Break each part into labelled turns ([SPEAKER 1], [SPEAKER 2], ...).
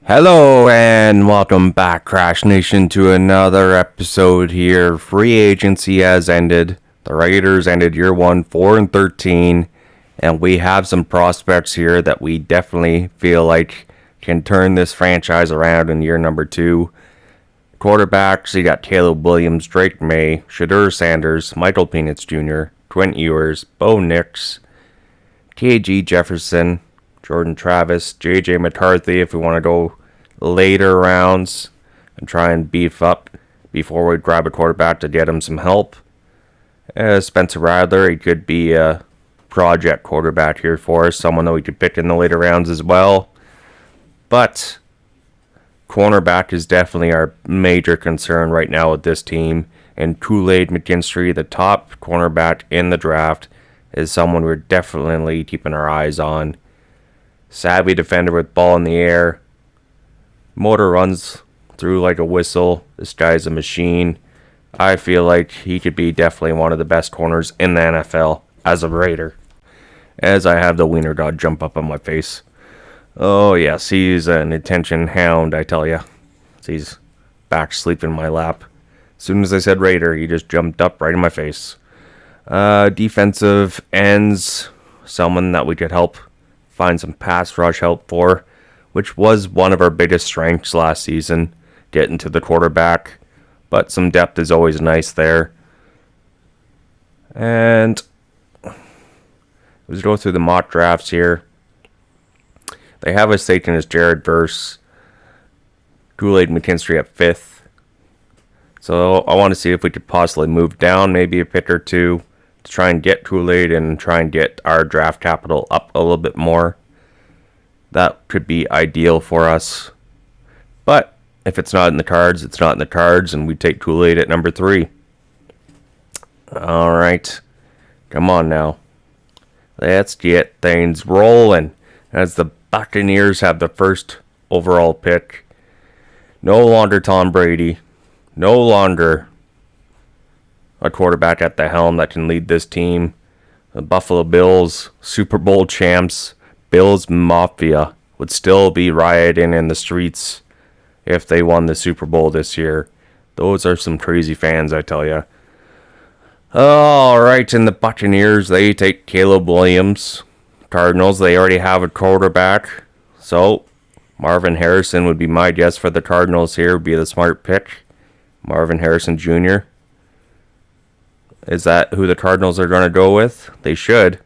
[SPEAKER 1] Hello and welcome back, Crash Nation, to another episode here. Free agency has ended. The Raiders ended year 1, 4-13, and we have some prospects here that we definitely feel like can turn this franchise around in year number 2. Quarterbacks, you got Caleb Williams, Drake May, Shadur Sanders, Michael Penix Jr., Quint Ewers, Bo Nix, T.A.G. Jefferson, Jordan Travis, J.J. McCarthy if we want to go later rounds and try and beef up before we grab a quarterback to get him some help. Spencer Rattler, he could be a project quarterback here for us, someone that we could pick in the later rounds as well. But cornerback is definitely our major concern right now with this team. And Kool-Aid McKinstry, the top cornerback in the draft, is someone we're definitely keeping our eyes on. Savvy defender with ball in the air. Motor runs through like a whistle. This guy's a machine. I feel like he could be definitely one of the best corners in the NFL as a Raider. As I have the wiener dog jump up on my face. Oh yes, he's an attention hound, I tell ya. He's back sleeping in my lap. As soon as I said Raider, he just jumped up right in my face. Defensive ends, someone that we could help find some pass rush help for, which was one of our biggest strengths last season, getting to the quarterback. But some depth is always nice there. And let's go through the mock drafts here. They have us taken as Jared Verse, Kool-Aid McKinstry at 5th. So I want to see if we could possibly move down maybe a pick or two to try and get Kool-Aid and try and get our draft capital up a little bit more. That could be ideal for us. But if it's not in the cards, it's not in the cards, and we take Kool-Aid at number 3. Alright. Come on now. Let's get things rolling. As the Buccaneers have the first overall pick. No longer Tom Brady. No longer a quarterback at the helm that can lead this team. The Buffalo Bills, Super Bowl champs, Bills Mafia would still be rioting in the streets if they won the Super Bowl this year. Those are some crazy fans, I tell ya. Alright, and the Buccaneers, they take Caleb Williams. Cardinals, they already have a quarterback. So, Marvin Harrison would be my guess for the Cardinals here. Would be the smart pick. Marvin Harrison Jr. Is that who the Cardinals are going to go with? They should.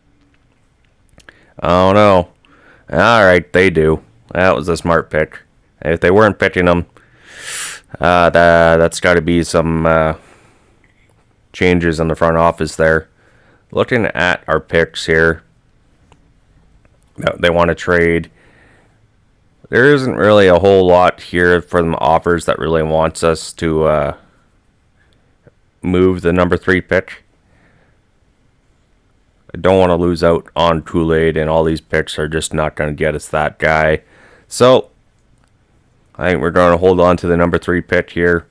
[SPEAKER 1] I don't know. Alright, they do. That was a smart pick. If they weren't picking them, that's got to be some changes in the front office there. Looking at our picks here, they want to trade. There isn't really a whole lot here for them offers that really wants us to move the number 3 pick. I don't want to lose out on Kool-Aid, and all these picks are just not going to get us that guy. So, I think we're going to hold on to the number 3 pick here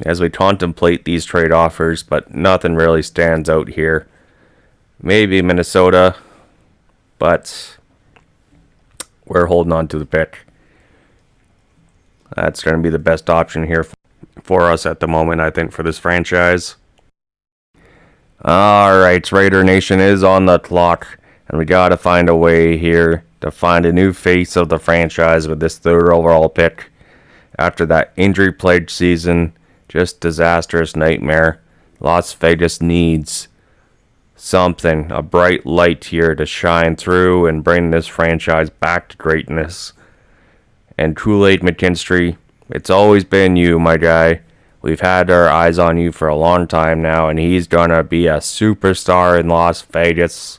[SPEAKER 1] as we contemplate these trade offers, but nothing really stands out here. Maybe Minnesota, but we're holding on to the pick. That's going to be the best option here for us at the moment, I think, for this franchise. Alright, Raider Nation is on the clock, and we got to find a way here to find a new face of the franchise with this 3rd overall pick. After that injury-plagued season, just disastrous nightmare, Las Vegas needs something, a bright light here to shine through and bring this franchise back to greatness. And Kool-Aid McKinstry, it's always been you, my guy. We've had our eyes on you for a long time now, and he's gonna be a superstar in Las Vegas.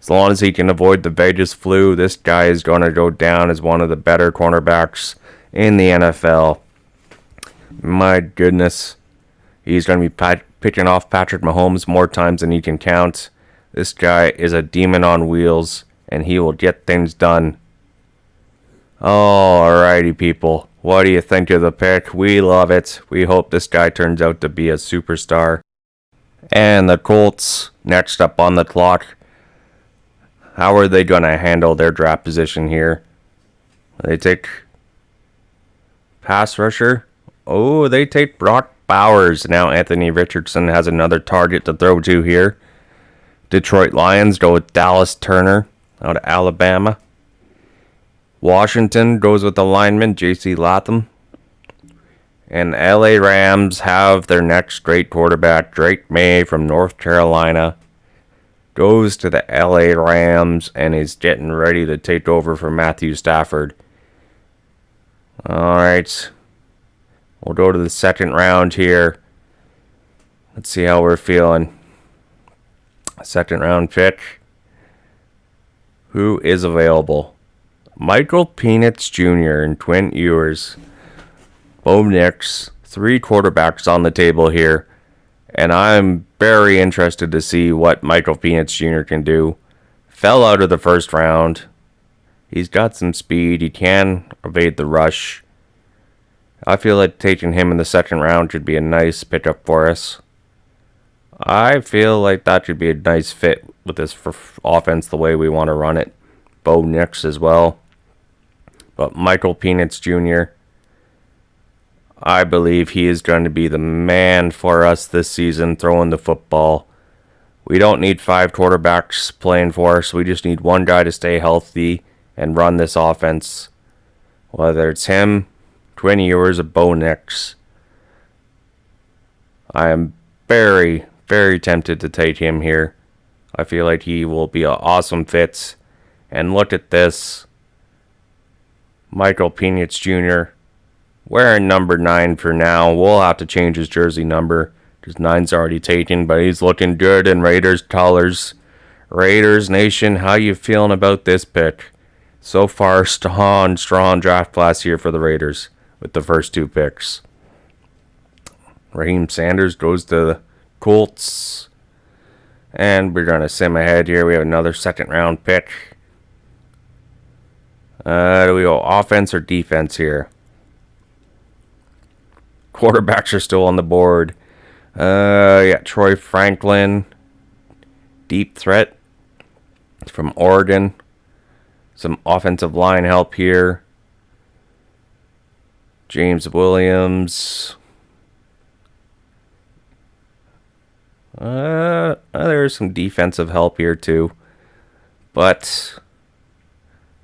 [SPEAKER 1] As long as he can avoid the Vegas flu, this guy is gonna go down as one of the better cornerbacks in the NFL. My goodness. He's gonna be picking off Patrick Mahomes more times than he can count. This guy is a demon on wheels, and he will get things done. Alrighty, people. What do you think of the pick? We love it. We hope this guy turns out to be a superstar. And the Colts, next up on the clock. How are they going to handle their draft position here? They take pass rusher. Oh, they take Brock Bowers. Now Anthony Richardson has another target to throw to here. Detroit Lions go with Dallas Turner out of Alabama. Washington goes with the lineman J.C. Latham. And LA Rams have their next great quarterback, Drake May from North Carolina. Goes to the LA Rams and is getting ready to take over for Matthew Stafford. Alright. We'll go to the second round here. Let's see how we're feeling. Second round pick. Who is available? Michael Penix Jr. and Twin Ewers. Bo Nix. 3 quarterbacks on the table here. And I'm very interested to see what Michael Penix Jr. can do. Fell out of the first round. He's got some speed. He can evade the rush. I feel like taking him in the second round should be a nice pickup for us. I feel like that should be a nice fit with this offense the way we want to run it. Bo Nix as well. But Michael Penix Jr., I believe he is going to be the man for us this season throwing the football. We don't need 5 quarterbacks playing for us. We just need one guy to stay healthy and run this offense. Whether it's him, Twin Ewers, or Bo Nix. I am very, very tempted to take him here. I feel like he will be an awesome fit. And look at this. Michael Penix Jr. wearing number 9 for now. We'll have to change his jersey number because 9's already taken, but he's looking good in Raiders colors. Raiders Nation, how you feeling about this pick? So far, strong draft class here for the Raiders with the first 2 picks. Raheem Sanders goes to the Colts. And we're going to sim ahead here. We have another second round pick. Do we go offense or defense here? Quarterbacks are still on the board. Yeah, Troy Franklin. Deep threat from Oregon. Some offensive line help here. James Williams. There's some defensive help here too. But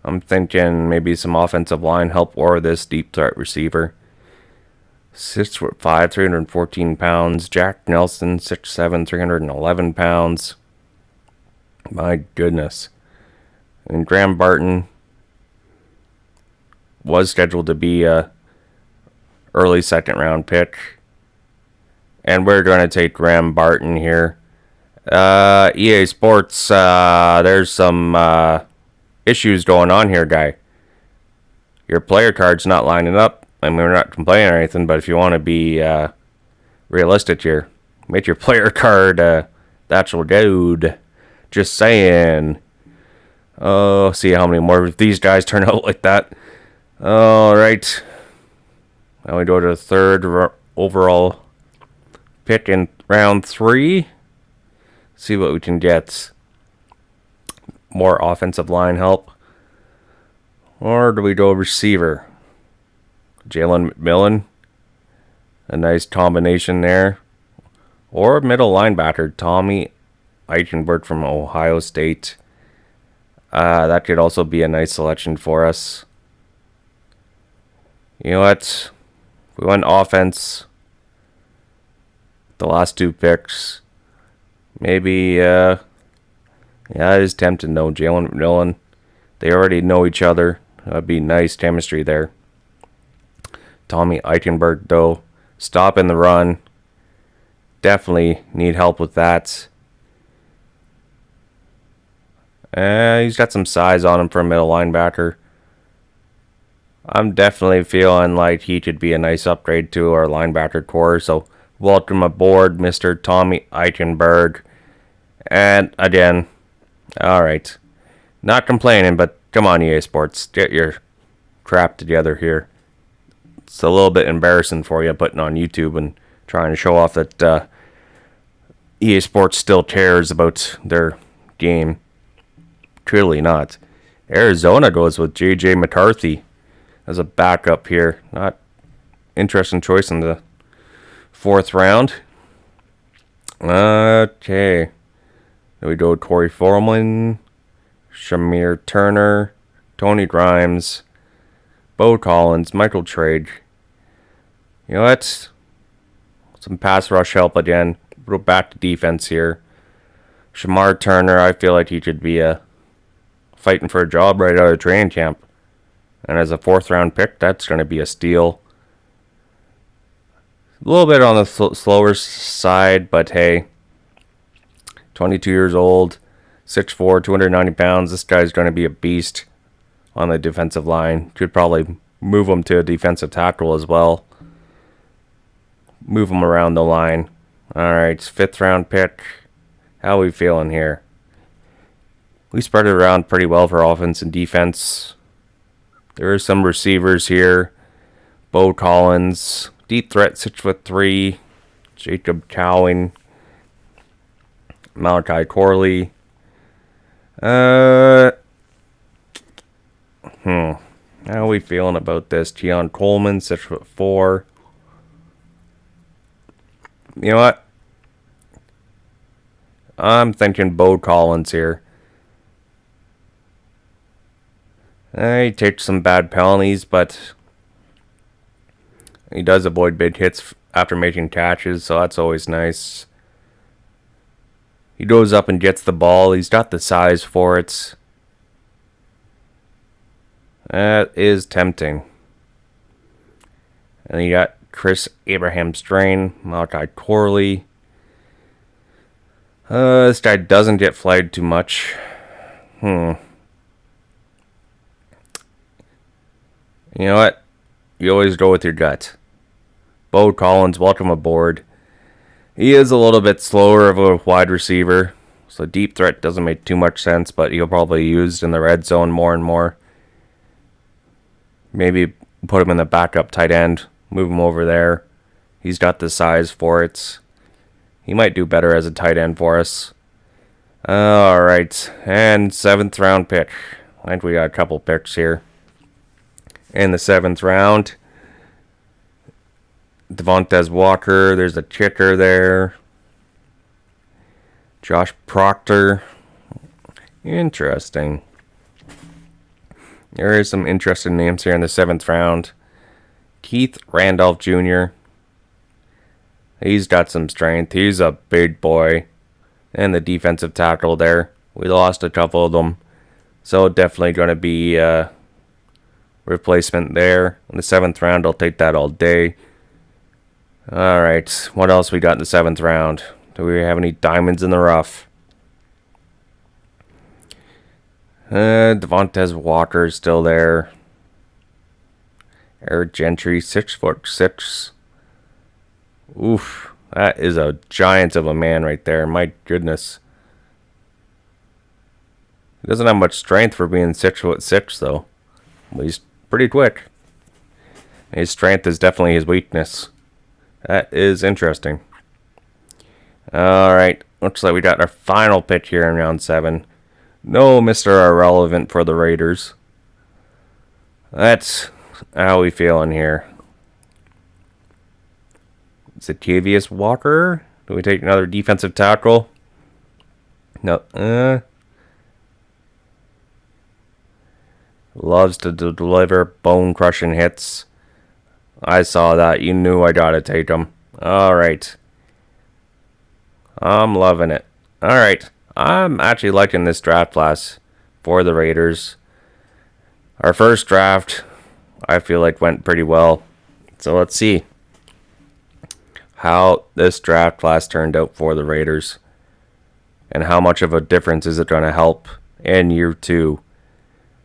[SPEAKER 1] I'm thinking maybe some offensive line help or this deep threat receiver. 6'5", 314 pounds. Jack Nelson, 6'7", 311 pounds. My goodness. And Graham Barton was scheduled to be a early second round pick. And we're going to take Graham Barton here. EA Sports, there's some issues going on here, guy. Your player card's not lining up. I mean, we're not complaining or anything, but if you want to be realistic here, make your player card natural gold. Just saying. Oh, see how many more of these guys turn out like that. Alright. Now we go to the third overall pick in round 3. See what we can get. More offensive line help. Or do we go receiver? Jalen McMillan. A nice combination there. Or middle linebacker, Tommy Eichenberg from Ohio State. That could also be a nice selection for us. You know what? We went offense. The last 2 picks. Maybe, yeah, it is tempting though. Jalen McMillan. They already know each other. That'd be nice chemistry there. Tommy Eichenberg, though. Stopping the run. Definitely need help with that. He's got some size on him for a middle linebacker. I'm definitely feeling like he could be a nice upgrade to our linebacker core. So, welcome aboard, Mr. Tommy Eichenberg. And, again, alright. Not complaining, but come on, EA Sports. Get your crap together here. It's a little bit embarrassing for you putting on YouTube and trying to show off that EA Sports still cares about their game. Clearly not. Arizona goes with J.J. McCarthy. as a backup here. Not interesting choice in the 4th round. Okay. Then we go Corey Foreman, Shamir Turner, Tony Grimes, Bo Collins, Michael Trade. You know what? Some pass rush help again. Go back to defense here. Shamar Turner, I feel like he should be fighting for a job right out of training camp. And as a 4th round pick, that's going to be a steal. A little bit on the slower side, but hey. 22 years old, 6'4", 290 pounds. This guy's going to be a beast on the defensive line. Could probably move him to a defensive tackle as well. Move him around the line. Alright, 5th round pick. How are we feeling here? We spread it around pretty well for offense and defense. There are some receivers here. Bo Collins, deep threat, 6'3", Jacob Cowing, Malachi Corley. How are we feeling about this? Keon Coleman, 6'4". You know what? I'm thinking Bo Collins here. He takes some bad penalties, but he does avoid big hits after making catches, so that's always nice. He goes up and gets the ball. He's got the size for it. That is tempting. And you got Chris Abraham Strain, Malachi Corley. This guy doesn't get flagged too much. You know what? You always go with your gut. Bo Collins, welcome aboard. He is a little bit slower of a wide receiver, so deep threat doesn't make too much sense, but he'll probably be used in the red zone more and more. Maybe put him in the backup tight end, move him over there. He's got the size for it. He might do better as a tight end for us. Alright, and 7th round pick. I think we got a couple picks here. In the 7th round, Devontae Walker. There's a kicker there. Josh Proctor. Interesting. There is some interesting names here in the 7th round. Keith Randolph Jr. He's got some strength. He's a big boy. And the defensive tackle there. We lost a couple of them. So definitely going to be replacement there. In the 7th round, I'll take that all day. Alright, what else we got in the 7th round? Do we have any diamonds in the rough? Devontae Walker is still there. Eric Gentry, 6'6". Oof, that is a giant of a man right there. My goodness. He doesn't have much strength for being 6'6", though. Well, he's pretty quick. His strength is definitely his weakness. That is interesting. Alright, looks like we got our final pick here in round 7. No Mr. Irrelevant for the Raiders. That's how we feeling here. Is it Tavius Walker? Do we take another defensive tackle? No. Loves to deliver bone-crushing hits. I saw that. You knew I gotta take him. Alright. I'm loving it. Alright. I'm actually liking this draft class for the Raiders. Our first draft, I feel like, went pretty well. So let's see how this draft class turned out for the Raiders. And how much of a difference is it going to help in year 2.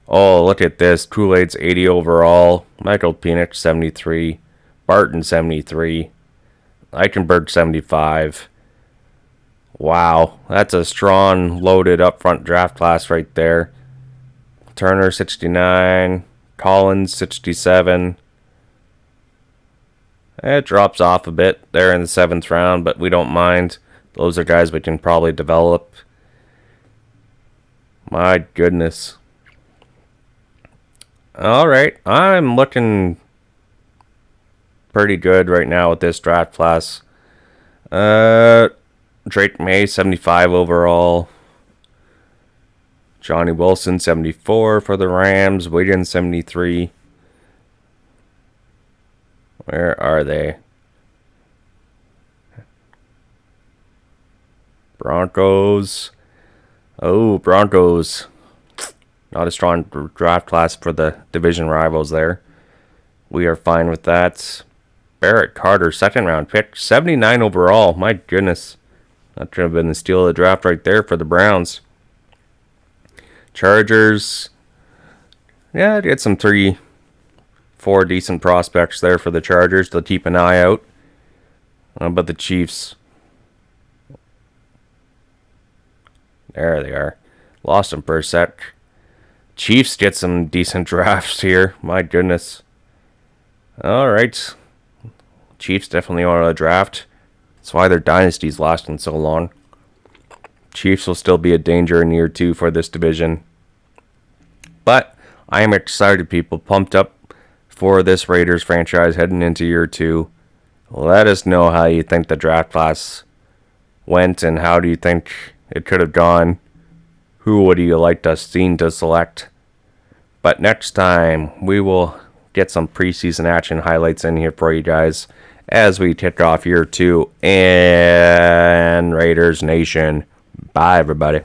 [SPEAKER 1] Oh, look at this. Kool-Aid's 80 overall. Michael Penix, 73. Barton, 73. Eichenberg, 75. Wow. That's a strong, loaded up-front draft class right there. Turner, 69. Collins, 67. It drops off a bit there in the 7th round, but we don't mind. Those are guys we can probably develop. My goodness. All right, I'm looking pretty good right now with this draft class. Drake May 75 overall. Johnny Wilson 74 for the Rams. Wiggins 73. Where are they? Broncos. Oh, Broncos. Not a strong draft class for the division rivals there. We are fine with that. Barrett Carter, second round pick. 79 overall. My goodness. That should have been the steal of the draft right there for the Browns. Chargers. Yeah, get some 3-4 decent prospects there for the Chargers to keep an eye out. But the Chiefs. There they are. Lost them for a sec. Chiefs get some decent drafts here. My goodness. Alright. Chiefs definitely want to draft. That's why their dynasty's lasting so long. Chiefs will still be a danger in year 2 for this division. But I am excited, people. Pumped up for this Raiders franchise heading into year 2. Let us know how you think the draft class went and how do you think it could have gone. Who would you like to seen to select? But next time, we will get some preseason action highlights in here for you guys as we kick off year 2 and Raiders Nation. Bye, everybody.